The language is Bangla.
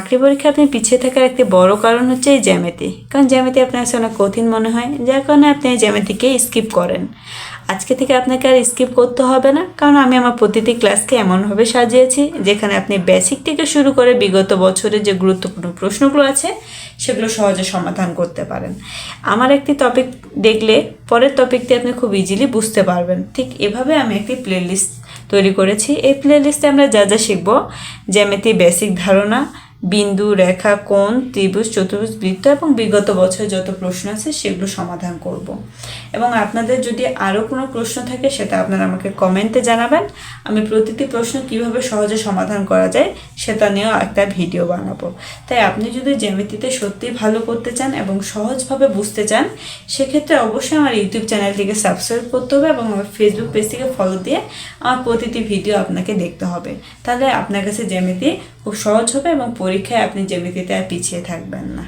চাকরি পরীক্ষা আপনি পিছিয়ে থাকার একটি বড় কারণ হচ্ছে এই জ্যামিতি, কারণ জ্যামিতি আপনার কাছে অনেক কঠিন মনে হয়, যার কারণে আপনি এই জ্যামিতিকে স্কিপ করেন। আজকে থেকে আপনাকে আর স্কিপ করতে হবে না, কারণ আমি আমার প্রতিটি ক্লাসকে এমনভাবে সাজিয়েছি যেখানে আপনি বেসিক থেকে শুরু করে বিগত বছরের যে গুরুত্বপূর্ণ প্রশ্নগুলো আছে সেগুলো সহজে সমাধান করতে পারেন। আমার একটি টপিক দেখলে পরের টপিকটি আপনি খুব ইজিলি বুঝতে পারবেন। ঠিক এভাবে আমি একটি প্লেলিস্ট তৈরি করেছি। এই প্লেলিস্টে আমরা যা যা শিখব, জ্যামিতি বেসিক ধারণা, বিন্দু, রেখা, কোণ, ত্রিভুজ, চতুর্ভুজ, বৃত্ত এবং বিগত বছরে যত প্রশ্ন আছে সেগুলো সমাধান করব। এবং আপনাদের যদি আরও কোনো প্রশ্ন থাকে সেটা আপনারা আমাকে কমেন্টে জানাবেন। আমি প্রতিটি প্রশ্ন কিভাবে সহজে সমাধান করা যায় সেটা নিয়েও একটা ভিডিও বানাবো। তাই আপনি যদি জ্যামিতিতে সত্যিই ভালো করতে চান এবং সহজভাবে বুঝতে চান, সেক্ষেত্রে অবশ্যই আমার ইউটিউব চ্যানেলটিকে সাবস্ক্রাইব করতে হবে এবং আমার ফেসবুক পেজটিকে ফলো দিয়ে আমার প্রতিটি ভিডিও আপনাকে দেখতে হবে। তাহলে আপনার কাছে জ্যামিতি খুব সহজ হবে এবং পরীক্ষায় আপনি জ্যামিতিতে আর পিছিয়ে থাকবেন না।